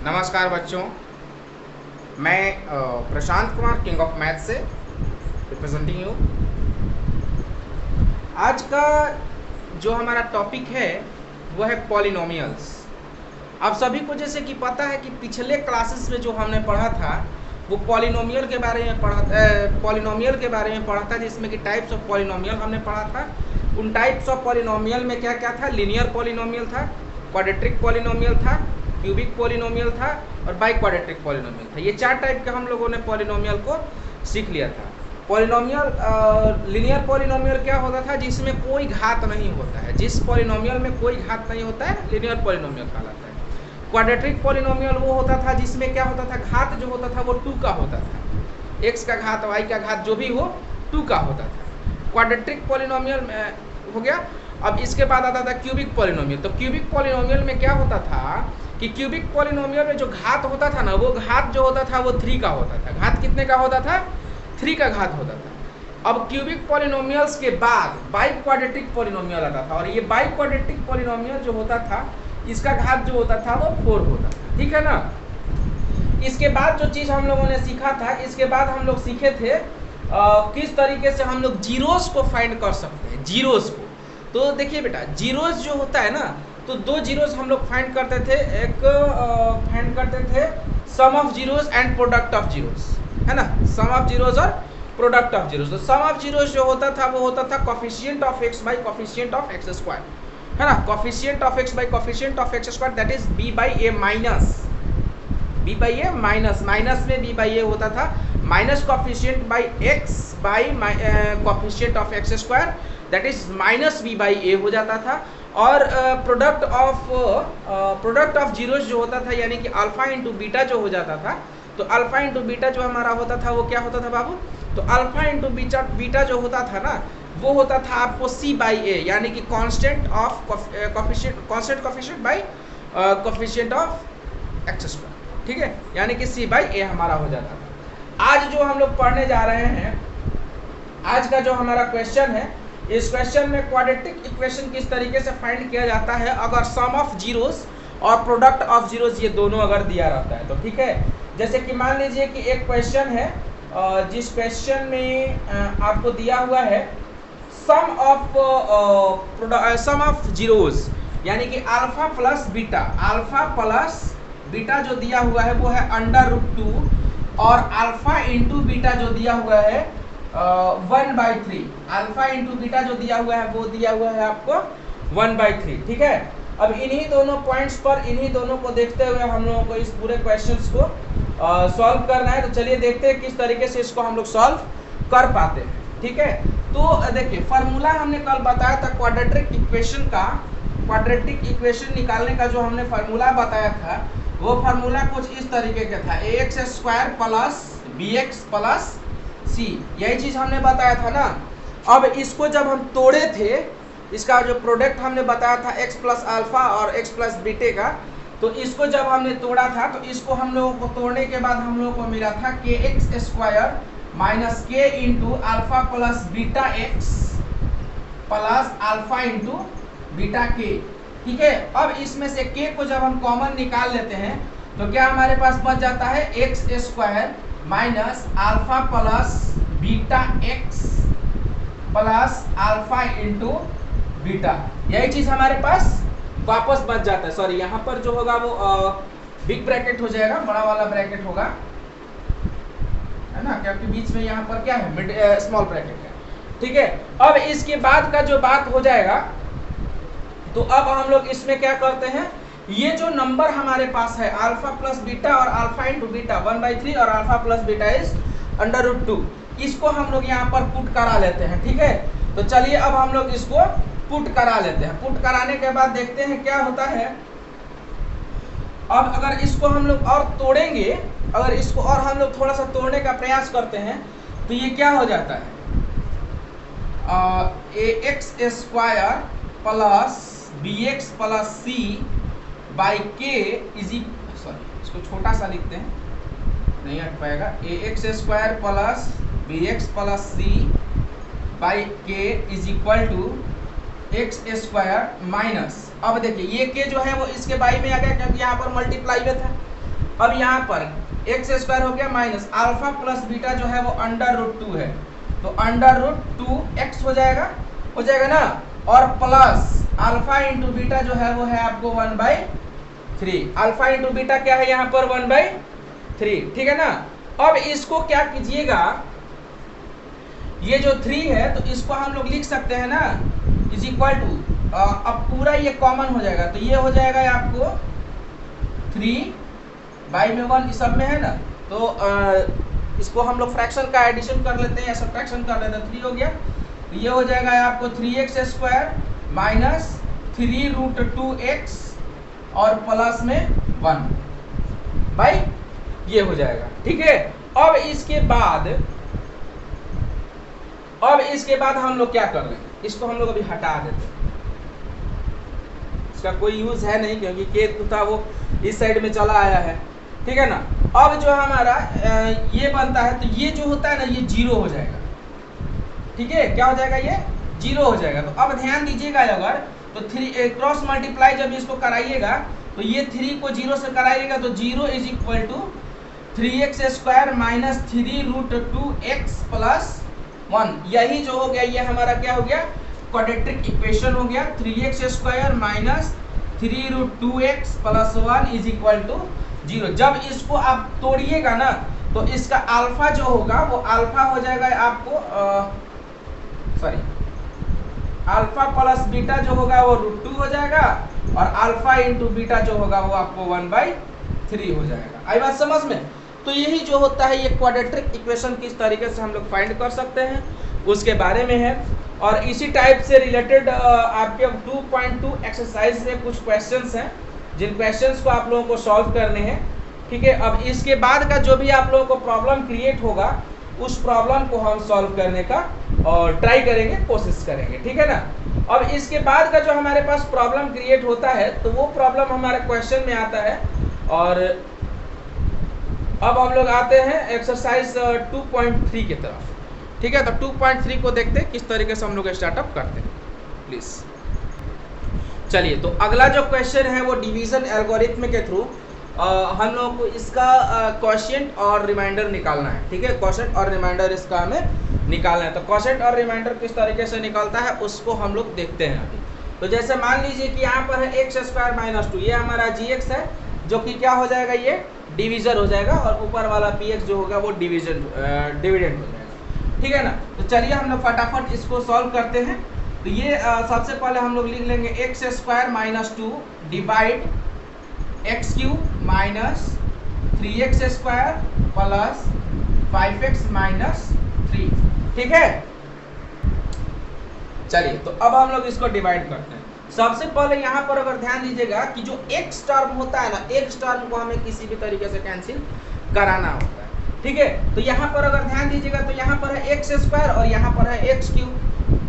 नमस्कार बच्चों, मैं प्रशांत कुमार किंग ऑफ मैथ से रिप्रेजेंटिंग यू। आज का जो हमारा टॉपिक है वो है पॉलिनोमियल्स। आप सभी को जैसे कि पता है कि पिछले क्लासेस में जो हमने पढ़ा था वो पॉलिनोमियल के बारे में पढ़ा था, जिसमें कि टाइप्स ऑफ पॉलिनोमियल हमने पढ़ा था। उन टाइप्स ऑफ पॉलिनोमियल में क्या क्या था? लीनियर पॉलिनोमियल था, क्वाड्रेटिक पॉलिनोमियल था, क्यूबिक पॉलिनोमियल था और बाई क्वाड्रेटिक पॉलिनोमियल था। ये चार टाइप के हम लोगों ने पॉलिनोमियल को सीख लिया था। पॉलिनोमियल लीनियर पॉलिनोमियल क्या होता था? जिसमें कोई घात नहीं होता है। जिस पॉलिनोमियल में कोई घात नहीं होता है लीनियर पॉलिनोमियल कहलाता है। क्वाड्रेटिक पॉलिनोमियल वो होता था जिसमें क्या होता था? घात जो होता था वो 2 का होता था। x का घात, y का घात जो भी हो 2 का होता था। क्वाड्रेटिक पॉलिनोमियल में हो गया। अब इसके बाद आता था क्यूबिक पॉलिनोमियल। तो क्यूबिक पॉलिनोमियल में क्या होता था कि क्यूबिक पॉलिनोमियल में जो घात होता था ना, वो घात जो होता था वो 3 का होता था। घात कितने का होता था? 3 का घात होता था। अब क्यूबिक पॉलिनोमियल्स के बाद बाई क्वाड्रेटिक पॉलिनोमियल आता था, और ये बाई क्वाड्रेटिक पॉलिनोमियल जो होता था इसका घात जो होता था वो 4 होता था। ठीक है ना। इसके बाद जो चीज़ हम लोगों ने सीखा था, इसके बाद हम लोग सीखे थे किस तरीके से हम लोग जीरोस को फाइंड कर सकते हैं। जीरोस को तो देखिए बेटा, जीरोस जो होता है ना, तो 2 जीरोस हम लोग फाइंड करते थे। एक फाइंड करते थे sum of zeros and product of zeros, है ना। सम ऑफ जीरोस और प्रोडक्ट ऑफ जीरोस। तो सम ऑफ जीरोस जो होता था वो होता था coefficient of x by coefficient of x square, है ना। Coefficient of x by coefficient of x square, that is b by a minus b by a minus में बी बाई ए होता था, minus coefficient by x by coefficient of x square, that is minus b by a हो जाता था। और product of zeros जो होता था, यानी कि अल्फा इंटू बीटा जो हो जाता था। तो अल्फा इंटू बीटा जो हमारा होता था वो क्या होता था बाबू? तो अल्फा इंटू बीटा जो होता था ना, वो होता था आपको सी बाई ए, यानी कि constant of coefficient by coefficient of x square. ठीक है, यानी कि सी बाई ए हमारा हो जाता था। आज जो हम लोग पढ़ने जा रहे हैं, आज का जो हमारा क्वेश्चन है, इस क्वेश्चन में क्वाड्रेटिक इक्वेशन किस तरीके से फाइंड किया जाता है अगर सम ऑफ जीरोस और प्रोडक्ट ऑफ जीरोस ये दोनों अगर दिया रहता है तो। ठीक है, जैसे कि मान लीजिए कि एक क्वेश्चन है, जिस क्वेश्चन में आपको दिया हुआ है सम ऑफ जीरोस, यानी कि अल्फा प्लस बीटा जो दिया हुआ है वो है √2, और अल्फा इंटू बीटा जो दिया हुआ है 1/3। अल्फा इंटू बीटा जो दिया हुआ है वो दिया हुआ है आपको 1/3। ठीक है, अब इन्हीं दोनों पॉइंट्स पर, इन्हीं दोनों को देखते हुए हम लोगों को इस पूरे क्वेश्चंस को सॉल्व करना है। तो चलिए देखते हैं किस तरीके से इसको हम लोग सॉल्व कर पाते हैं। ठीक है, तो देखिए फार्मूला हमने कल बताया था क्वाड्रेटिक इक्वेशन निकालने का जो हमने फार्मूला बताया था, वो फार्मूला कुछ इस तरीके का था, ax square plus bx plus c। यही चीज हमने बताया था ना। अब इसको जब हम तोड़े थे, इसका जो प्रोडक्ट हमने बताया था x प्लस अल्फा और x प्लस बीटे का, तो इसको जब हमने तोड़ा था तो इसको हम लोगों को तोड़ने के बाद हम लोगों को मिला था kx square minus k into alpha plus beta x plus alpha into beta k। ठीक है, अब इसमें से k को जब हम कॉमन निकाल लेते हैं तो क्या हमारे पास बच जाता है x square minus alpha plus beta x plus alpha into beta. यही चीज हमारे पास वापस बच जाता है। सॉरी, यहाँ पर जो होगा वो बिग ब्रैकेट हो जाएगा, बड़ा वाला ब्रैकेट होगा, है ना, क्योंकि बीच में यहाँ पर क्या है, स्मॉल ब्रैकेट है। ठीक है, अब इसके बाद का जो बात हो जाएगा, तो अब हम लोग इसमें क्या करते हैं, ये जो नंबर हमारे पास है अल्फा प्लस बीटा और अल्फा इंटू बीटा 1/3 और अल्फा प्लस बीटा इज √2, इसको हम लोग यहाँ पर पुट करा लेते हैं। ठीक है, तो चलिए अब हम लोग इसको पुट करा लेते हैं। पुट कराने के बाद देखते हैं क्या होता है। अब अगर इसको हम लोग और तोड़ेंगे, अगर इसको और हम लोग थोड़ा सा तोड़ने का प्रयास करते हैं तो ये क्या हो जाता है, ax square plus bx plus c by k sorry, इसको छोटा सा लिखते हैं, नहीं हट पाएगा, ax square plus bx plus c by k is equal to x square minus, अब देखिए ये के जो है वो इसके बाई में आ गया क्योंकि यहाँ पर मल्टीप्लाई में था, अब यहाँ पर एक्स स्क्वायर हो गया माइनस अल्फा प्लस बीटा जो है वो √2 है, तो √2 एक्स हो जाएगा ना, और प्लस अल्फा इंटू बीटा जो है वो है आपको 1/3। अल्फा इंटू बीटा क्या है यहाँ पर 1/3, ठीक है ना। अब इसको क्या कीजिएगा, ये जो 3 है तो इसको हम लोग लिख सकते हैं ना इज इक्वल टू, अब पूरा ये कॉमन हो जाएगा, तो ये हो जाएगा आपको 3/1 इस सब में है ना, तो इसको हम लोग फ्रैक्शन का एडिशन कर लेते हैं या सब्ट्रैक्शन कर लेते हैं, 3 हो गया, तो ये हो जाएगा आपको 3x² माइनस 3√2x और प्लस में 1 भाई, ये हो जाएगा, ठीक है। अब इसके बाद हम लोग क्या कर लेंगे, इसको हम लोग अभी हटा देते हैं, इसका कोई यूज है नहीं क्योंकि के था वो इस साइड में चला आया है, ठीक है ना। अब जो हमारा ये बनता है, तो ये जो होता है ना ये 0 हो जाएगा, ठीक है, क्या हो जाएगा, ये 0 हो जाएगा। तो अब ध्यान दीजिएगा, अगर तो 3 क्रॉस मल्टीप्लाई जब इसको कराइएगा तो ये 3 को 0 से कराइएगा तो 0 is equal to 3x² minus 3√2x plus 1, यही जो हो गया ये हमारा क्या हो गया, क्वाड्रेटिक इक्वेशन हो गया। 3x² minus 3√2x plus 1 is equal to 0। जब इसको आप तोड़िएगा ना तो इसका अल्फा जो होगा वो अल्फा हो जाएगा आपको अल्फा प्लस बीटा जो होगा वो √2 हो जाएगा, और अल्फा इंटू बीटा जो होगा वो आपको 1/3 हो जाएगा। आई बात समझ में। तो यही जो होता है ये क्वाड्रेटिक इक्वेशन किस तरीके से हम लोग फाइंड कर सकते हैं उसके बारे में है। और इसी टाइप से रिलेटेड आपके 2.2 एक्सरसाइज से कुछ क्वेश्चंस हैं जिन क्वेश्चंस को आप लोगों को सॉल्व करने हैं, ठीक है। अब इसके बाद का जो भी आप लोगों को प्रॉब्लम क्रिएट होगा उस प्रॉब्लम को हम सॉल्व करने का और ट्राई करेंगे, कोशिश करेंगे, ठीक है ना। अब इसके बाद का जो हमारे पास प्रॉब्लम क्रिएट होता है तो वो प्रॉब्लम हमारे क्वेश्चन में आता है। और अब हम लोग आते हैं एक्सरसाइज 2.3 की तरफ, ठीक है। तो 2.3 को देखते हैं किस तरीके से हम लोग स्टार्टअप करते हैं, प्लीज चलिए। तो अगला जो क्वेश्चन है वो डिवीजन एल्गोरिथम के थ्रू हम लोग को इसका क्वोशिएंट और रिमाइंडर निकालना है, ठीक है। क्वोशिएंट और रिमाइंडर इसका हमें निकालना है। तो क्वोशिएंट और रिमाइंडर किस तरीके से निकलता है उसको हम लोग देखते हैं अभी। तो जैसे मान लीजिए कि यहाँ पर है x² माइनस 2, ये हमारा gx है जो कि क्या हो जाएगा, ये डिवीजन हो जाएगा, और ऊपर वाला px जो होगा वो डिविडेंड हो जाएगा, ठीक है ना। तो चलिए हम लोग फटाफट इसको सॉल्व करते हैं। तो ये सबसे पहले हम लोग लिख लेंगे x² minus 2 divide x³ minus 3x² plus 5x minus 3, ठीक है। चलिए तो अब हम लोग इसको डिवाइड करते हैं। सबसे पहले यहाँ पर अगर ध्यान दीजिएगा कि जो x टर्म होता है ना, x टर्म को हमें किसी भी तरीके से कैंसिल कराना होता है, ठीक है। तो यहाँ पर अगर ध्यान दीजिएगा तो यहाँ पर है x² और यहाँ पर है x³,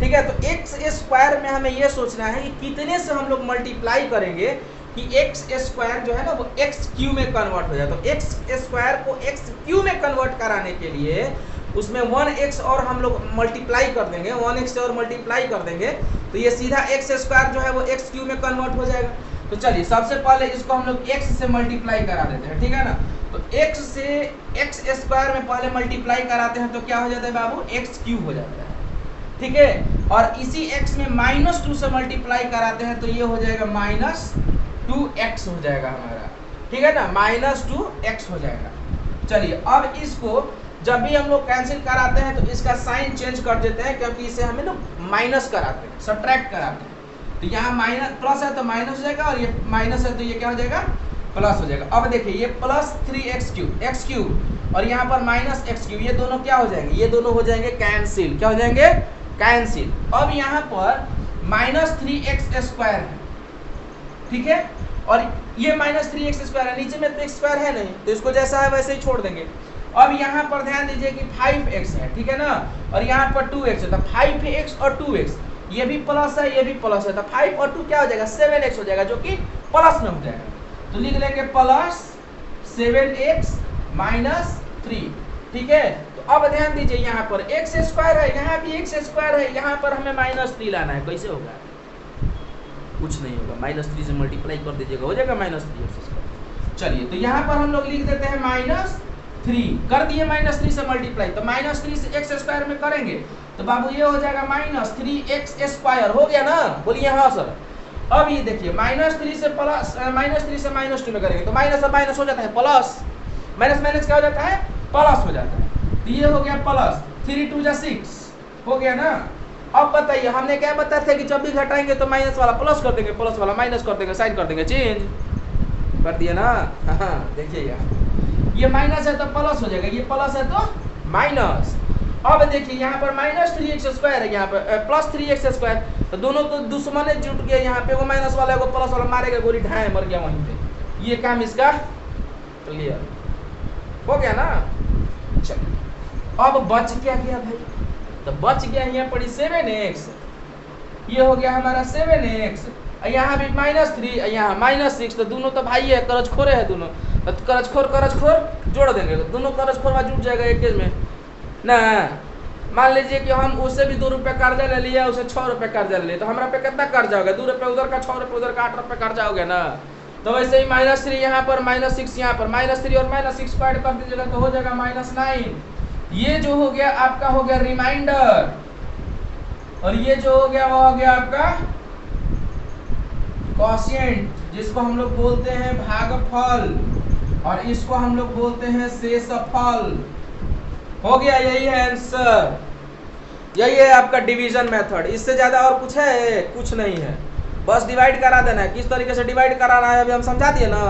ठीक है। तो x² में हमें ये सोचना है कि कितने से हम लोग मल्टीप्लाई करेंगे कि x² जो है ना वो x³ में कन्वर्ट हो जाए। तो x² को x³ में कन्वर्ट कराने के लिए उसमें 1x और हम लोग मल्टीप्लाई कर देंगे, 1x से और मल्टीप्लाई कर देंगे तो ये सीधा x² जो है वो x³ में कन्वर्ट हो जाएगा। तो चलिए सबसे पहले इसको हम लोग x से मल्टीप्लाई करा देते हैं, ठीक है ना। तो x से x² में पहले मल्टीप्लाई कराते हैं तो क्या हो जाता है बाबू, x³ हो जाता है, ठीक है। और इसी x में -2 से मल्टीप्लाई कराते हैं तो ये हो जाएगा -2x हो जाएगा हमारा, ठीक है ना, -2x हो जाएगा। चलिए अब इसको जब भी हम लोग कैंसिल कराते हैं तो इसका साइन चेंज कर देते हैं क्योंकि इसे हमें ना माइनस कराते हैं, सब्ट्रैक्ट कराते हैं। तो यहाँ माइनस प्लस है तो माइनस हो जाएगा और ये माइनस है तो ये क्या हो जाएगा, प्लस हो जाएगा। अब देखिए ये प्लस 3x³ और यहाँ पर -x³, ये दोनों क्या हो जाएंगे, ये दोनों हो जाएंगे कैंसिल। क्या हो जाएंगे, कैंसिल। अब यहाँ पर -3x² है, ठीक है, और ये -3x² है, नीचे में तो x² है नहीं तो इसको जैसा है वैसे ही छोड़ देंगे। अब यहाँ पर ध्यान दीजिए कि 5x है, ठीक है ना, और यहाँ पर 2x है। तो 5x और 2x ये भी प्लस है ये भी प्लस है, तो 5 और 2 क्या हो जाएगा, 7x हो जाएगा जो कि प्लस में हो जाएगा। तो लिख लेंगे प्लस 7x माइनस 3, ठीक है। तो अब ध्यान दीजिए यहाँ पर x² है, यहाँ भी x² है, यहाँ पर हमें -3 लाना है। कैसे होगा, कुछ नहीं होगा, -3 से मल्टीप्लाई कर दीजिएगा हो जाएगा -3x²। चलिए तो यहाँ पर हम लोग लिख देते हैं -3 कर दिए, -3 से मल्टीप्लाई, तो -3 से x स्क्वायर में करेंगे तो बाबू ये हो जाएगा -3x स्क्वायर, हो गया ना, बोलिए हाँ सर। अब ये देखिए -3 से प्लस -3 से -2 में करेंगे तो माइनस और माइनस हो जाता है प्लस, माइनस माइनस क्या हो जाता है, प्लस हो जाता है, तो ये हो गया प्लस 3 2 6 हो गया ना। अब बताइए हमने क्या बताया था कि जब भी घटाएंगे तो माइनस वाला प्लस कर देंगे, प्लस वाला माइनस कर देंगे, साइन कर देंगे, चेंज कर दिया ना। हाँ देखिए यार ये माइनस है तो प्लस हो जाएगा, ये प्लस है तो माइनस। अब देखिए यहाँ पर -3x स्क्वायर है, यहाँ पर +3x स्क्वायर, तो दोनों तो दुश्मन जुट गए, यहाँ पे वो माइनस वाला को प्लस वाला मारेगा, गोली ढाए मर गया वहीं पे। ये काम इसका क्लियर हो गया ना। चलिए अब बच क्या गया भाई, तो बच गया यहाँ पर 7x, ये हो गया हमारा 7x, यहाँ भी -3, यहाँ -6, तो दोनों तो भाई है, करज खोरे है दोनों, तो करज खोर जोड़ देंगे तो दोनों करज खोर जुट जाएगा एक में ना। मान लीजिए कि हम उससे भी 2 रुपये कर्जा ले लिया, उसे 6 रुपये कर्जा ले लिया, तो हमारा पे कितना कर्जा होगा, 2 रुपये उधर का, 6 रुपये उधर का, 8 रुपये कर्जा हो गया ना। तो वैसे ही -3 यहाँ पर, -6 यहाँ पर, -3 और -6 को ऐड कर दीजिएगा तो हो जाएगा -9। ये जो हो गया आपका हो गया रिमाइंडर, और ये जो हो गया वो हो गया आपका क्वोशिएंट, जिसको हम लोग बोलते हैं भागफल, और इसको हम लोग बोलते हैं शेषफल। हो गया, यही है आंसर, यही है आपका डिवीजन मेथड। इससे ज्यादा और कुछ है, कुछ नहीं है, बस डिवाइड करा देना है। किस तरीके से डिवाइड कराना है अभी हम समझा दिए ना।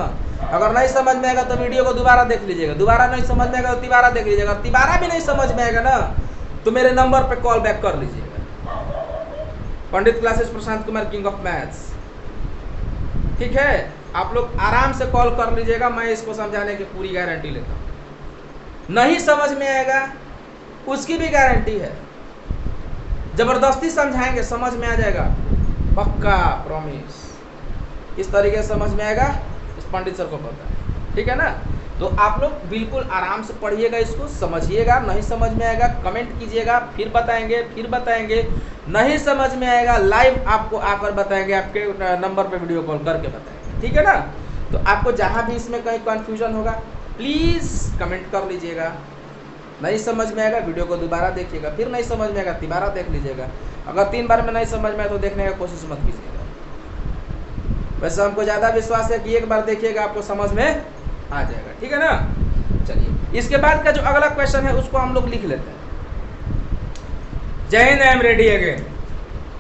अगर नहीं समझ में आएगा तो वीडियो को दोबारा देख लीजिएगा, दोबारा नहीं समझ में आएगा तो तिबारा देख लीजिएगा, तिबारा भी नहीं समझ में आएगा ना तो मेरे नंबर पे कॉल बैक कर लीजिएगा, Pandit classes Prashant Kumar king of maths, ठीक है। आप लोग आराम से कॉल कर लीजिएगा, मैं इसको समझाने की पूरी गारंटी लेता हूँ। नहीं समझ में आएगा उसकी भी गारंटी है, जबरदस्ती समझाएंगे समझ में आ जाएगा, पक्का प्रॉमिस। इस तरीके से समझ में आएगा, इस पंडित सर को पता है, ठीक है ना। तो आप लोग बिल्कुल आराम से पढ़िएगा, इसको समझिएगा। नहीं समझ में आएगा कमेंट कीजिएगा, फिर बताएंगे। नहीं समझ में आएगा लाइव आपको आकर बताएंगे, आपके नंबर पे वीडियो कॉल करके बताएंगे, ठीक है ना। तो आपको जहाँ भी इसमें कहीं कन्फ्यूजन होगा प्लीज़ कमेंट कर लीजिएगा। नहीं समझ में आएगा वीडियो को दोबारा देखिएगा, फिर नहीं समझ में आएगा तिबारा देख लीजिएगा। अगर 3 बार में नहीं समझ में आए तो देखने का कोशिश मत कीजिएगा। वैसे हमको ज़्यादा विश्वास है कि एक बार देखिएगा आपको समझ में आ जाएगा, ठीक है ना। चलिए इसके बाद का जो अगला क्वेश्चन है उसको हम लोग लिख लेते हैं। जय Hind, I am ready again.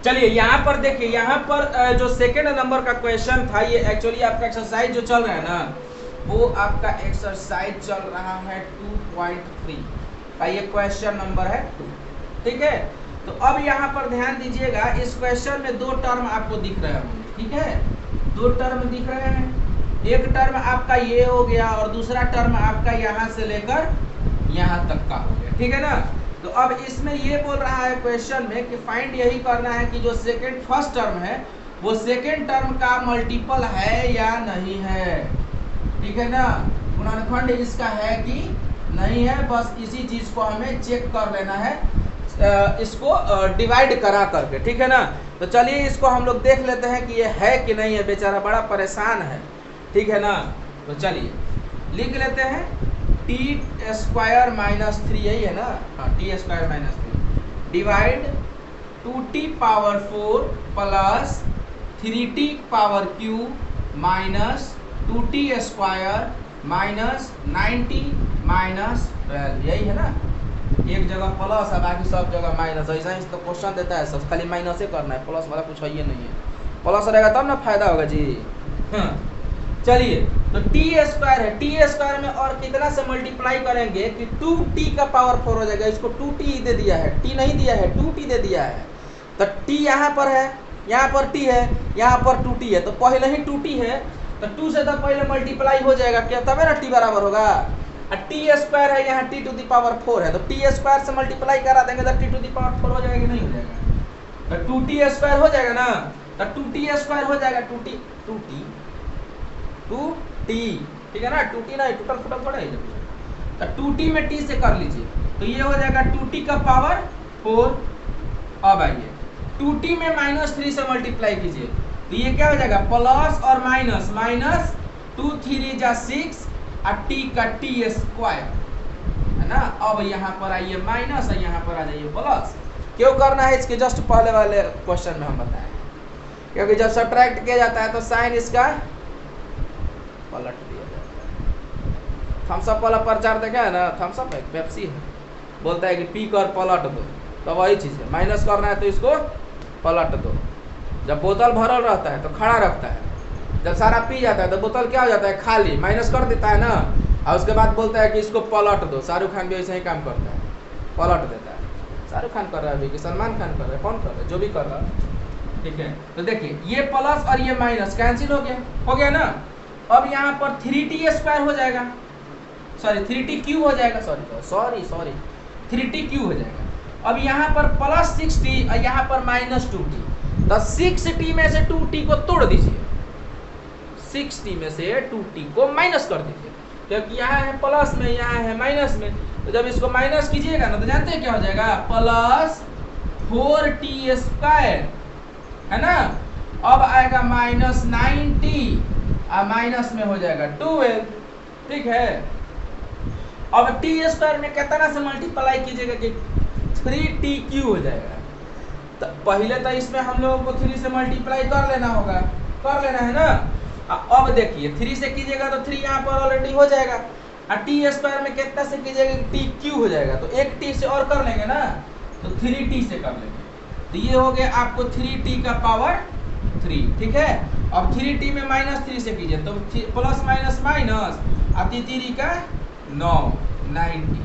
चलिए यहाँ पर देखिए, यहाँ पर जो सेकेंड नंबर का क्वेश्चन था, ये एक्चुअली आपका एक्सरसाइज जो चल रहा है ना, वो आपका एक्सरसाइज चल रहा है 2.3 का, ये क्वेश्चन नंबर है 2, ठीक है। तो अब यहाँ पर ध्यान दीजिएगा, इस क्वेश्चन में 2 टर्म आपको दिख रहे होंगे, ठीक है। 2 टर्म दिख रहे हैं, एक टर्म आपका ये हो गया और दूसरा टर्म आपका यहाँ से लेकर यहाँ तक का हो गया, ठीक है ना। तो अब इसमें ये बोल रहा है क्वेश्चन में कि फाइंड यही करना है कि जो फर्स्ट टर्म है वो सेकेंड टर्म का मल्टीपल है या नहीं है, ठीक है ना। गुणनखंड इसका है कि नहीं है, बस इसी चीज को हमें चेक कर लेना है, इसको डिवाइड करा करके, ठीक है ना। तो चलिए इसको हम लोग देख लेते हैं कि ये है कि नहीं है, बेचारा बड़ा परेशान है, ठीक है ना। तो चलिए लिख लेते हैं t² - 3, यही है ना, हाँ t² - 3 divide 2t⁴ plus 3t³ minus 2t² minus 90 minus 12, यही है ना। एक जगह प्लस है बाकी सब जगह माइनस, ऐसा ही तो क्वेश्चन देता है, सब खाली माइनस ही करना है, प्लस वाला कुछ है ये नहीं है। प्लस रहेगा तब ना फायदा होगा जी। हाँ चलिए तो t² है, t² में और कितना से मल्टीप्लाई करेंगे कि 2t⁴ हो जाएगा। इसको 2t दे दिया है, t नहीं दिया है, 2t दे दिया है। तो t यहाँ पर है, यहाँ पर t है, यहाँ पर 2t है, तो पहले ही 2t है तो 2 से तो पहले मल्टीप्लाई हो जाएगा क्या, तब ना t बराबर होगा। t² है, यहाँ t⁴ है, तो t² से मल्टीप्लाई करा देंगे तो t⁴ हो जाएगा कि नहीं हो जाएगा। तो 2t² हो जाएगा ना, तो 2t² हो जाएगा, 2t, ठीक है ना। 2t नहीं, टूटल फुटल थोड़ा है, तो 2t में t से कर लीजिए तो ये हो जाएगा 2t⁴। अब आइए 2t में -3 से मल्टीप्लाई कीजिए तो ये क्या हो जाएगा, प्लस और माइनस, माइनस 2 3 जा 6 और टी का टी स्क्वायर है ना। अब यहाँ पर आइए माइनस और यहाँ पर आ जाइए प्लस। क्यों करना है इसके जस्ट पहले वाले क्वेश्चन में हम बताए, क्योंकि जब सब्ट्रैक्ट किया जाता है तो साइन इसका पलट दिया जाता है। थम्स अप वाला प्रचार देखा है ना, थम्स अप है पेप्सी है, बोलता है कि पी कर पलट दो, तो वही चीज़ है। माइनस करना है तो इसको पलट दो। जब बोतल भरल रहता है तो खड़ा रखता है, जब सारा पी जाता है तो बोतल क्या हो जाता है, खाली, माइनस कर देता है ना, और उसके बाद बोलता है कि इसको पलट दो। शाहरुख खान भी वैसे ही काम करता है, पलट देता है। शाहरुख खान कर रहा है अभी कि सलमान खान कर रहा है, कौन कर रहा है, जो भी कर रहा है, ठीक है। तो देखिए ये प्लस और ये माइनस कैंसिल हो गया ना। अब यहाँ पर 3t स्क्वायर हो जाएगा, सॉरी 3t क्यूब हो जाएगा, सॉरी 3t क्यूब हो जाएगा। अब यहाँ पर प्लस 6t और यहाँ पर माइनस 2t, तो 6t में से 2t को तोड़ दीजिए, 6t में से 2t को माइनस कर दीजिए, क्योंकि यहाँ है प्लस में, यहाँ है माइनस में। तो जब इसको माइनस कीजिएगा ना तो जानते हैं क्या हो जाएगा, प्लस 4t स्क्वायर है ना। अब आएगा माइनस 9t और माइनस में हो जाएगा 12, ठीक है। अब टी स्क्वायर में कितना से मल्टीप्लाई कीजिएगा कि 3t क्यूब हो जाएगा। तो पहले तो इसमें हम लोगों को 3 से मल्टीप्लाई कर लेना होगा, कर लेना है ना। अब देखिए 3 से कीजिएगा तो 3 यहाँ पर ऑलरेडी हो जाएगा, और टी स्क्वायर में कितना से कीजिएगा, टी क्यूब हो जाएगा। तो एक टी से और कर लेंगे ना, तो 3t से कर लेंगे। तो ये हो गया आपको 3t का पावर 3, ठीक है। अब 3t में माइनस 3 से कीजिए तो प्लस माइनस माइनस, अब 3 का 9, 90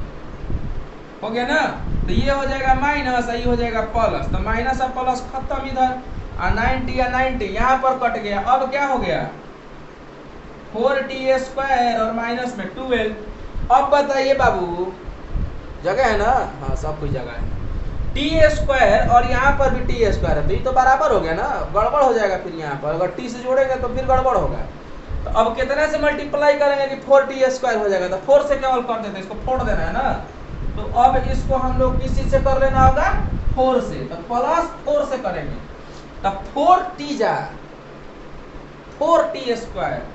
हो गया ना। तो ये हो जाएगा माइनस, ये हो जाएगा प्लस, तो माइनस और प्लस खत्म इधर, और 90 या 90 यहाँ पर कट गया। अब क्या हो गया, 4t स्क्वायर और माइनस में 12। अब बताइए बाबू, जगह है ना, हाँ सब कुछ जगह है। टी स्क्वायर और यहाँ पर भी टी स्क्वायर है, तो ये तो बराबर हो गया ना, गड़बड़ हो जाएगा फिर यहाँ पर, अगर टी से जोड़ेंगे तो फिर गड़बड़ होगा। तो अब कितने से मल्टीप्लाई करेंगे कि 4t स्क्वायर हो जाएगा, तो 4 से केवल कर देते हैं, इसको फोड़ देना है ना। तो अब इसको हम लोग किस चीज से कर लेना होगा, 4 से, तो प्लस 4 से करेंगे, तो 4t जा 4t square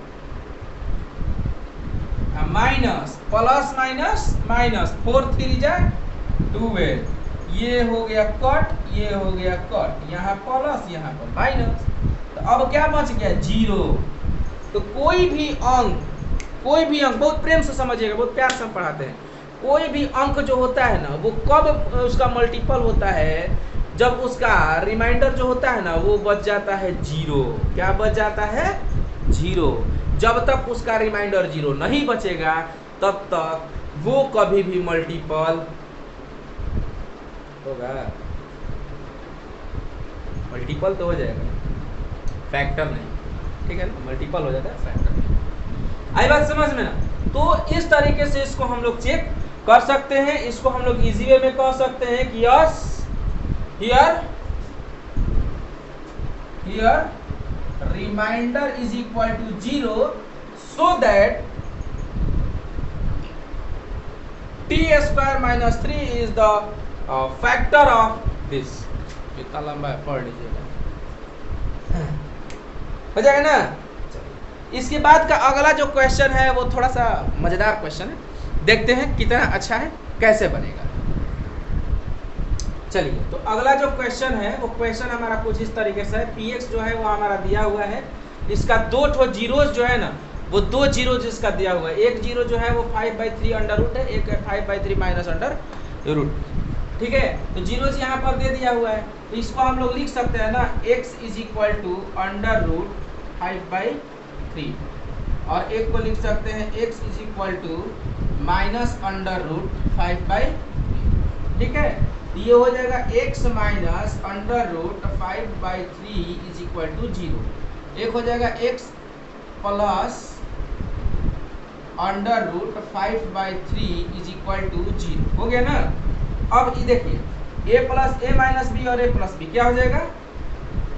minus plus minus minus 4 3 जा 12, ये हो गया कट, ये हो गया कट, यहाँ प्लस यहाँ पर माइनस। तो अब क्या बच गया, 0। तो कोई भी अंक बहुत प्रेम से समझिएगा, बहुत प्यार से हम पढ़ाते हैं, कोई भी अंक जो होता है ना वो कब उसका मल्टीपल होता है, जब उसका रिमाइंडर जो होता है ना वो बच जाता है 0। क्या बच जाता है, 0। जब तक उसका रिमाइंडर 0 नहीं बचेगा तब तक वो कभी भी मल्टीपल होगा, मल्टीपल तो हो जाएगा, फैक्टर नहीं, ठीक है ना, मल्टीपल हो जाता है, फैक्टर नहीं। आई बात समझ में ना। तो इस तरीके से इसको हम लोग चेक कर सकते हैं, इसको हम लोग इजी वे में कह सकते हैं कि yes here remainder is equal to 0 so that t square minus 3 is the factor of this। कितना लंबा है पढ़ लीजिएगा, हो जाएगा ना। इसके बाद का अगला जो क्वेश्चन है वो थोड़ा सा मजेदार क्वेश्चन है, देखते हैं कितना अच्छा है, कैसे बनेगा। चलिए, तो अगला जो क्वेश्चन है वो क्वेश्चन हमारा कुछ इस तरीके से है। px जो है वो हमारा दिया हुआ है, इसका 2 ठो जीरोज जो है ना वो 2 जीरो जिसका दिया हुआ है, एक जीरो जो है वो 5/3 अंडर रूट है, एक है 5/3 माइनस अंडर रूट, ठीक है। तो जीरोज यहाँ पर दे दिया हुआ है, तो इसको हम लोग लिख सकते हैं ना, x is equal to under root 5/3, और एक को लिख सकते हैं x is equal to minus under root 5/3, ठीक है। ये हो जाएगा x minus under root 5/3 is equal to 0। एक हो जाएगा x plus under root 5/3 is equal to 0, हो गया ना। अब ये देखिए a plus a minus b और a प्लस b क्या हो जाएगा,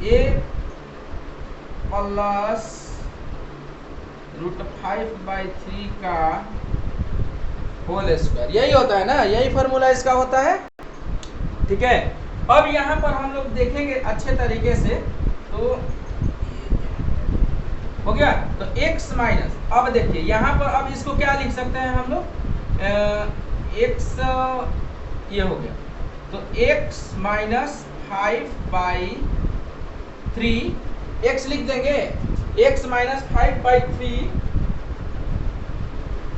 a प्लस रूट 5/3 का होल स्क्वायर, यही होता है ना, यही फॉर्मूला इसका होता है, ठीक है। अब यहाँ पर हम लोग देखेंगे अच्छे तरीके से, तो हो गया। तो x माइनस, अब देखिए यहाँ पर अब इसको क्या लिख सकते हैं हम लोग, x ये हो गया, तो x माइनस 5/3, x लिख देंगे, x माइनस 5/3,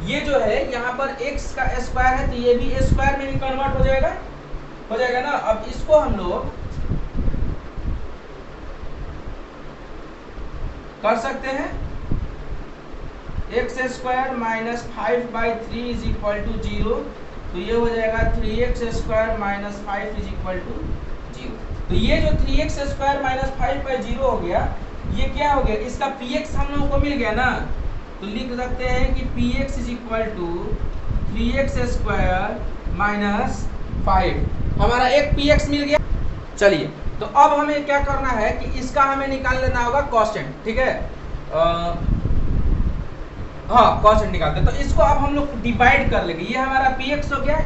ये जो है यहाँ पर x का स्क्वायर है तो ये भी स्क्वायर में भी कन्वर्ट हो जाएगा ना। अब इसको हम लोग कर सकते हैं, x square minus 5/3 is equal to 0, तो ये हो जाएगा 3x square minus 5 is equal to 0। तो ये जो 3x स्क्वायर माइनस 5/0 हो गया, ये क्या हो गया, इसका px हम लोगों को मिल गया ना, तो लिख सकते हैं कि px is equal to 3x square minus 5, हमारा एक px मिल गया। चलिए, तो अब हमें क्या करना है कि इसका हमें निकाल लेना होगा कॉन्स्टेंट, ठीक है, हाँ कॉन्स्टेंट निकालते हैं। तो इसको अब हम लोग डिवाइड कर लेंगे, ये हमारा px हो गया,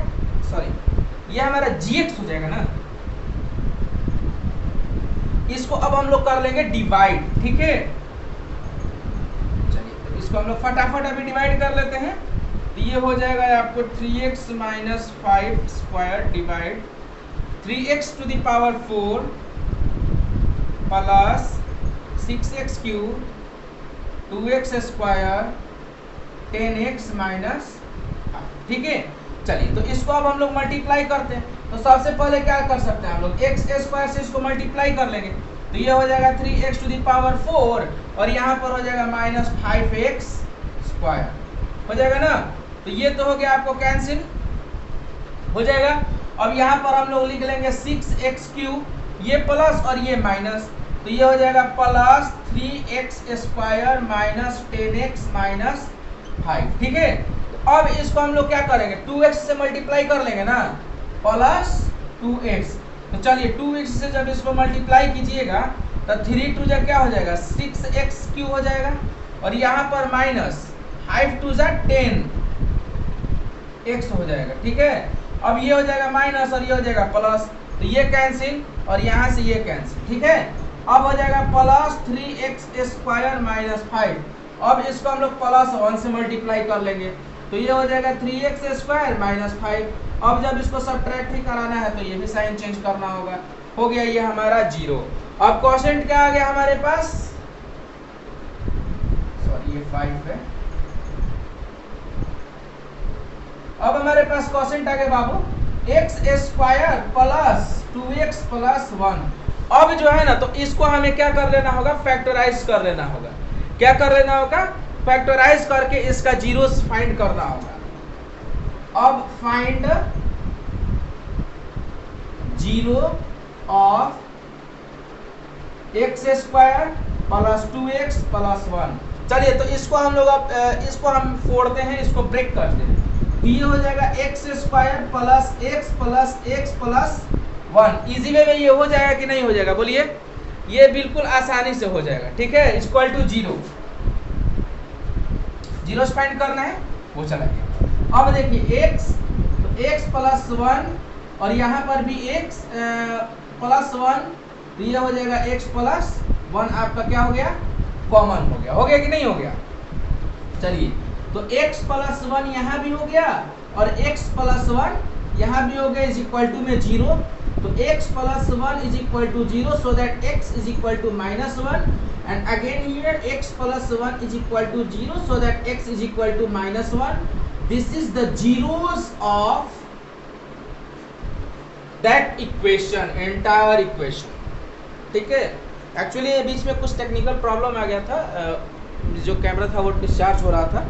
सॉरी ये हमारा gx हो जाएगा ना, इसको अब हम लोग कर लेंगे डिवाइड, ठीक है। चलिए, तो इसको हम लोग फटाफट अभी डिवाइड कर लेते हैं। तो ये हो जाएगा आपको 3x minus 5 square divide 3x to the power 4 plus 6x cube 2x square 10x minus, ठीक है। चलिए, तो इसको अब हम लोग मल्टीप्लाई करते हैं। तो सबसे पहले क्या कर सकते हैं हम लोग, एक्स स्क्वायर से इसको मल्टीप्लाई कर लेंगे, तो ये हो जाएगा 3x टू द पावर 4 और यहाँ पर हो जाएगा माइनस 5x स्क्वायर, हो जाएगा ना। तो ये तो हो गया आपको कैंसिल हो जाएगा। अब यहाँ पर हम लोग लिख लेंगे 6x क्यूब, ये प्लस और ये माइनस, तो ये हो जाएगा plus 3x square minus 10x minus 5, ठीक है। तो अब इसको हम लोग क्या करेंगे, 2x से मल्टीप्लाई कर लेंगे ना, प्लस 2x। तो चलिए 2x से जब इसको मल्टीप्लाई कीजिएगा तो 3 टू जा क्या हो जाएगा 6x क्यूब हो जाएगा, और यहाँ पर माइनस 5 टू जा 10x हो जाएगा, ठीक है। अब ये हो जाएगा माइनस और ये हो जाएगा प्लस, तो ये कैंसिल और यहाँ से ये कैंसिल, ठीक है। अब हो जाएगा प्लस 3x स्क्वायर माइनस 5, अब इसको हम लोग प्लस 1 से मल्टीप्लाई कर लेंगे, तो ये हो जाएगा 3x स्क्वायर माइनस 5। अब जब इसको सब्ट्रैक्ट ही कराना है तो ये भी साइन चेंज करना होगा, हो गया ये हमारा 0। अब क्वोशिएंट क्या आ गया हमारे पास, सॉरी ये 5 है, अब हमारे पास क्वोशिएंट आ गया बाबू x square plus 2x plus 1। अब जो है ना, तो इसको हमें क्या कर लेना होगा, फैक्टराइज कर लेना होगा। क्या कर लेना होगा, फैक्टराइज करके इसका जीरोस फाइंड करना होगा। अब find zero of x square plus 2x plus 1। चलिए, तो इसको हम लोग अब इसको हम फोड़ते हैं, इसको ब्रेक करते हैं, तो ये हो जाएगा x square plus x plus 1। Easy way में ये हो जाएगा कि नहीं हो जाएगा, बोलिए। ये बिल्कुल आसानी से हो जाएगा, ठीक है। इक्वल टू 0, जीरो फाइंड करना है, वो चला गया। अब देखिए x, तो x प्लस 1 और यहाँ पर भी x प्लस 1, तो ये हो जाएगा x प्लस 1, आपका क्या हो गया, कॉमन हो गया कि नहीं हो गया। चलिए, तो x प्लस 1 यहाँ भी हो गया और x प्लस 1 यहाँ भी हो गया, इज इक्वल टू में 0। तो x plus 1 is equal to 0, so that x is equal to minus 1, and again here x plus 1 is equal to 0, so that x is equal to minus 1. This is the zeros of that equation, entire equation, ठीक है। Actually बीच में कुछ technical problem आ गया था, जो camera था वो discharge हो रहा था,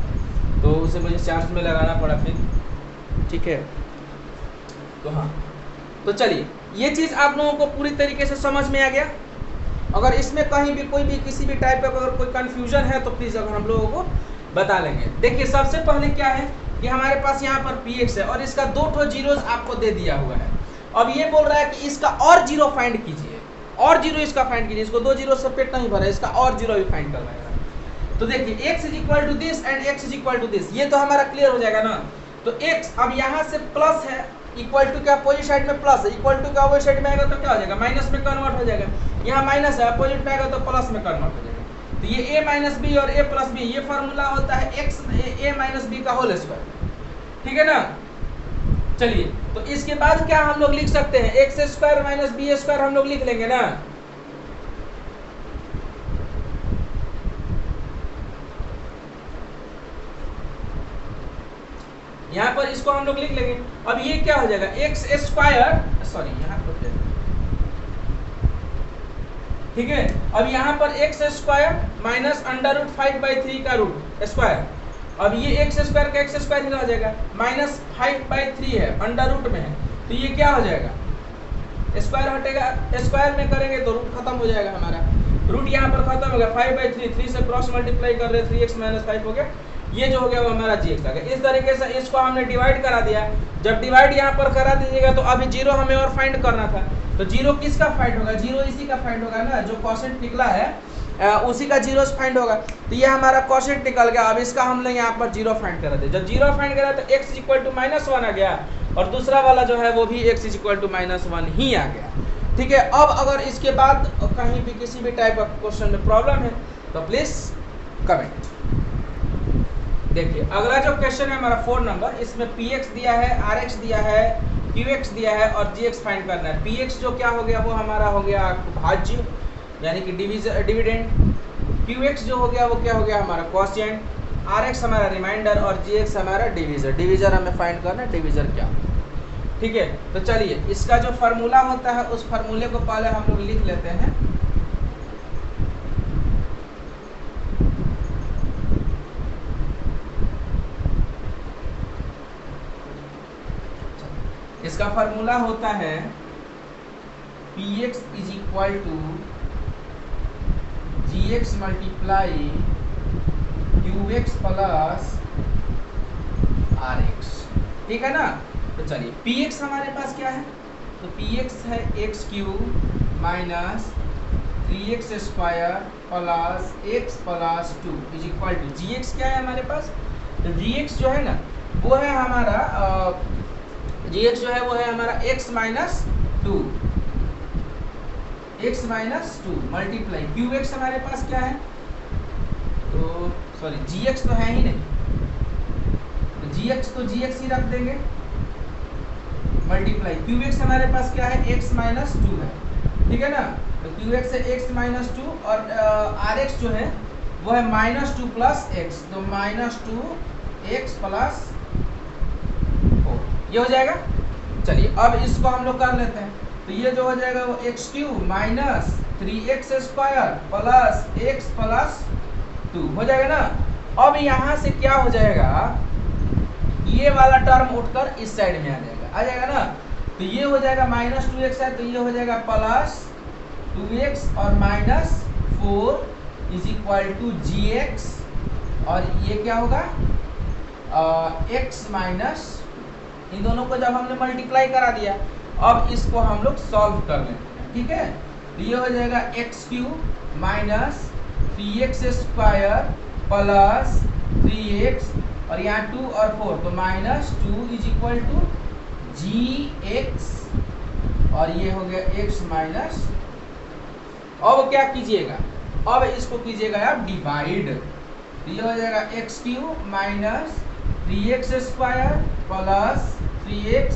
तो उसे मुझे चार्ज में लगाना पड़ा फिर, ठीक है। तो हाँ, तो चलिए, ये चीज़ आप लोगों को पूरी तरीके से समझ में आ गया। अगर इसमें कहीं भी कोई भी किसी भी टाइप का अगर कोई कंफ्यूजन है तो प्लीज़ अगर हम लोगों को बता लेंगे। देखिए, सबसे पहले क्या है कि हमारे पास यहाँ पर px है और इसका 2 ठो जीरोस आपको दे दिया हुआ है। अब ये बोल रहा है कि इसका और जीरो फाइंड कीजिए, और जीरो इसका फाइंड कीजिए, इसको 2 जीरो से पेट नहीं भरा है, इसका और जीरो भी फाइंड करना है। तो देखिए x is equal to this and x is equal to this, ये तो हमारा क्लियर हो जाएगा ना। तो x अब यहाँ से प्लस है, इक्वल टू क्या अपोजिट साइड में प्लस है, इक्वल टू का अपोजिट साइड में आएगा तो क्या हो जाएगा, माइनस में कन्वर्ट हो जाएगा। यहाँ माइनस है, अपोजिट में आएगा तो प्लस में कन्वर्ट हो जाएगा। तो ये a माइनस बी और a प्लस बी, ये फॉर्मूला होता है x a माइनस बी का होल स्क्वायर, ठीक है ना। चलिए, तो इसके बाद क्या हम लोग लिख सकते हैं, x square minus b square हम लोग लिख लेंगे ना। यहां पर इसको हम लोग लिख लेंगे। अब ये क्या हो जाएगा, एक्स स्क्वायर, सॉरी यहां पर, ठीक है। अब यहाँ पर x square minus under root 5/3 का रूट स्क्वायर, अब ये एक्स स्क्वायर का एक्स स्क्वायर ही रह जाएगा, माइनस 5/3 है, अंडर रूट में है, तो ये क्या हो जाएगा, स्क्वायर हटेगा, स्क्वायर में करेंगे तो रूट खत्म हो जाएगा हमारा, रूट यहाँ पर खत्म हो गया, 5/3, 3 से क्रॉस मल्टीप्लाई कर रहे, 3x माइनस 5 हो गया, ये जो हो गया वो हमारा gx आ गया। इस तरीके से इसको हमने डिवाइड करा दिया। जब डिवाइड यहाँ पर करा दीजिएगा तो अभी जीरो हमें और फाइंड करना था, तो जीरो किसका फाइंड होगा, जीरो इसी का फाइंड होगा ना, जो क्वोशिएंट निकला है उसी का जीरो फाइंड होगा। तो ये हमारा क्वोशिएंट निकल गया। अब इसका हमने यहाँ पर जीरो फाइंड करा दिया। जब जीरो फाइंड करा तो x इक्वल टू -1 आ गया, और दूसरा वाला जो है वो भी x इक्वल टू -1 ही आ गया, ठीक है। अब अगर इसके बाद कहीं भी किसी भी टाइप का क्वेश्चन में प्रॉब्लम है तो प्लीज कमेंट। देखिए अगला जो क्वेश्चन है हमारा 4 नंबर, इसमें px दिया है, rx दिया है, qx दिया है और gx फाइंड करना है। px जो क्या हो गया वो हमारा हो गया भाज्य यानी कि डिविडेंड, qx जो हो गया वो क्या हो गया हमारा क्वोशिएंट, rx हमारा रिमाइंडर और gx हमारा डिवीजर। डिवीजर हमें फाइंड करना है, डिवीजर क्या, ठीक है। तो चलिए इसका जो फार्मूला होता है उस फार्मूले को पहले हम लोग लिख लेते हैं। इसका फार्मूला होता है px is equal to gx multiply qx plus rx, ठीक है ना। तो चलिए px हमारे पास क्या है, तो px है x cube minus 3x square plus x plus 2 is equal to gx क्या है हमारे पास, तो gx जो है ना वो है हमारा gx जो है वो है हमारा x माइनस 2 मल्टीप्लाई qx हमारे पास क्या है, तो सॉरी gx तो है ही नहीं, तो gx ही रख देंगे, मल्टीप्लाई qx हमारे पास क्या है x माइनस 2 है, ठीक है ना। तो qx है x माइनस 2 और rx जो है वो है -2 प्लस x, तो -2x प्लस 4 ये हो जाएगा। चलिए अब इसको हम लोग कर लेते हैं, तो ये जो हो जाएगा वो x cube minus 3x square plus x plus 2 हो जाएगा ना। अब यहाँ से क्या हो जाएगा, ये वाला टर्म उठकर इस साइड में आ जाएगा ना, तो ये हो जाएगा -2x है, तो ये हो जाएगा प्लस 2x और -4 इज इक्वल टू gx, और ये क्या होगा x माइनस, इन दोनों को जब हमने मल्टीप्लाई करा दिया, अब इसको हम लोग सॉल्व कर लेते हैं, ठीक है। तो ये हो जाएगा x cube minus 3x square plus 3x और यहाँ 2 और 4, तो -2 इज इक्वल टू gx, और ये हो गया x माइनस। अब क्या कीजिएगा, अब इसको कीजिएगा आप डिवाइड, तो ये हो जाएगा x cube minus 3x square plus 3x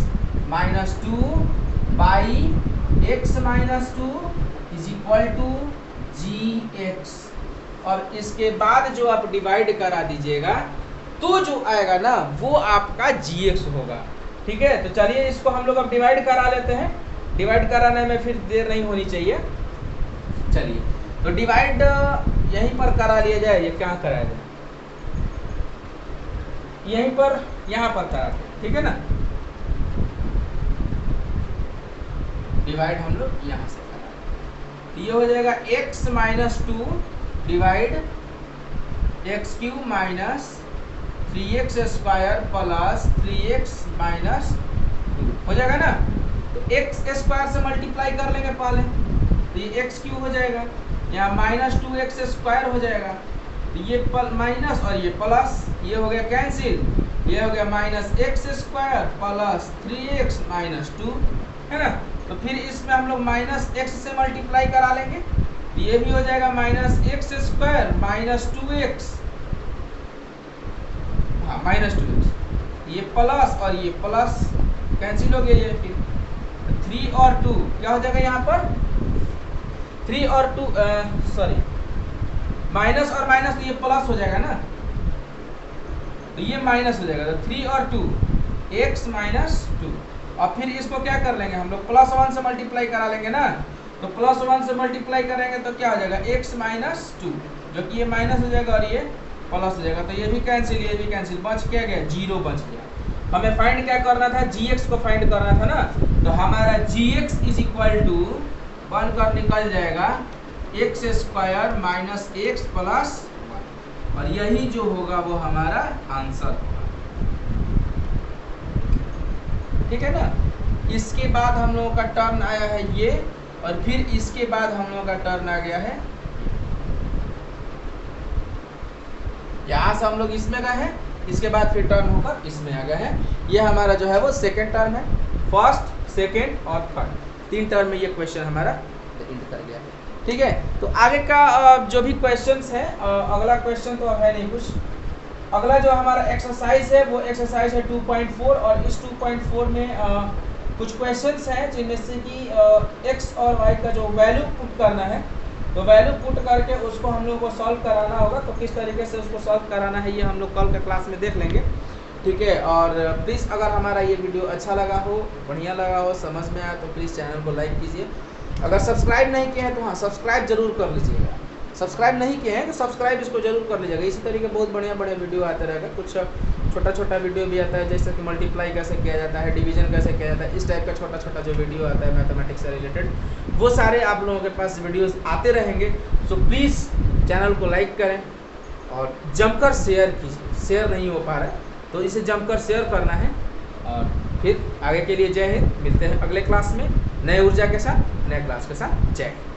minus 2 by x minus 2 is equal to gx, और इसके बाद जो आप डिवाइड करा दीजिएगा तो जो आएगा ना वो आपका gx होगा, ठीक है। तो चलिए इसको हम लोग अब डिवाइड करा लेते हैं, डिवाइड कराने में फिर देर नहीं होनी चाहिए। चलिए तो डिवाइड यहीं पर करा लिया जाए, ये क्या कराया जाए, यहीं पर यहाँ पर कराते हैं, ठीक है ना। डिवाइड हम लोग यहाँ से करा, ये हो जाएगा x minus 2 divide x cube minus 3x square plus 3x minus 2 हो जाएगा ना। तो x स्क्वायर से मल्टीप्लाई कर लेंगे पहले, तो ये x क्यूब हो जाएगा, यहाँ -2x स्क्वायर हो जाएगा, तो ये माइनस और ये प्लस, ये हो गया कैंसिल, ये हो गया -x square plus 3x minus 2 है ना। तो फिर इसमें हम लोग -x से मल्टीप्लाई करा लेंगे, ये भी हो जाएगा -x² माइनस 2x, हाँ -2x, ये प्लस और ये प्लस कैंसिल हो गया, ये फिर 3 और 2 क्या हो जाएगा यहाँ पर 3 और 2 सॉरी माइनस और माइनस तो ये प्लस हो जाएगा ना, तो ये माइनस हो जाएगा, तो 3 और 2 x माइनस 2, और फिर इसको क्या कर लेंगे हम लोग +1 से मल्टीप्लाई करा लेंगे ना, तो +1 से मल्टीप्लाई करेंगे तो क्या हो जाएगा x माइनस 2, जो कि ये माइनस हो जाएगा और ये प्लस हो जाएगा, तो ये भी कैंसिल, बच क्या गया 0 बच गया। हमें फाइंड क्या करना था, gx को फाइंड करना था ना, तो हमारा gx इज इक्वल टू बनकर निकल जाएगा x² माइनस x प्लस 1, और यही जो होगा वो हमारा आंसर होगा, ठीक है ना। इसके बाद हम लोगों का टर्न आया है ये, और फिर इसके बाद हम लोगों का टर्न आ गया है, यहाँ से हम लोग इसमें गए हैं, इसके बाद फिर टर्न होकर इसमें आ गए हैं। ये हमारा जो है वो सेकंड टर्म है, फर्स्ट सेकंड और थर्ड 3 टर्म में ये क्वेश्चन हमारा एंड कर गया है, ठीक है। तो आगे का जो भी क्वेश्चंस है, अगला क्वेश्चन तो है नहीं कुछ, अगला जो हमारा एक्सरसाइज है वो एक्सरसाइज है 2.4, और इस 2.4 में कुछ क्वेश्चंस हैं जिनमें से कि x और y का जो वैल्यू पुट करना है, तो वैल्यू पुट करके उसको हम लोग को सॉल्व कराना होगा। तो किस तरीके से उसको सॉल्व कराना है ये हम लोग कल के क्लास में देख लेंगे, ठीक है। और प्लीज़ अगर हमारा ये वीडियो अच्छा लगा हो, बढ़िया लगा हो, समझ में आया तो प्लीज़ चैनल को लाइक कीजिए। अगर सब्सक्राइब नहीं किए हैं तो हाँ सब्सक्राइब जरूर कर लीजिएगा, सब्सक्राइब नहीं किए हैं तो सब्सक्राइब इसको जरूर कर लीजिएगा। इसी तरीके बहुत बढ़िया वीडियो आते रहेगा, कुछ छोटा वीडियो भी आता है, जैसे कि मल्टीप्लाई कैसे किया जाता है, डिवीजन कैसे किया जाता है, इस टाइप का छोटा जो वीडियो आता है मैथमेटिक्स से रिलेटेड, वो सारे आप लोगों के पास वीडियोस आते रहेंगे। सो प्लीज़ चैनल को लाइक करें और जमकर शेयर कीजिए, शेयर नहीं हो पा रहा है तो इसे जमकर शेयर करना है। और फिर आगे के लिए जय हिंद, मिलते हैं अगले क्लास में नए ऊर्जा के साथ, नए क्लास के साथ। जय हिंद।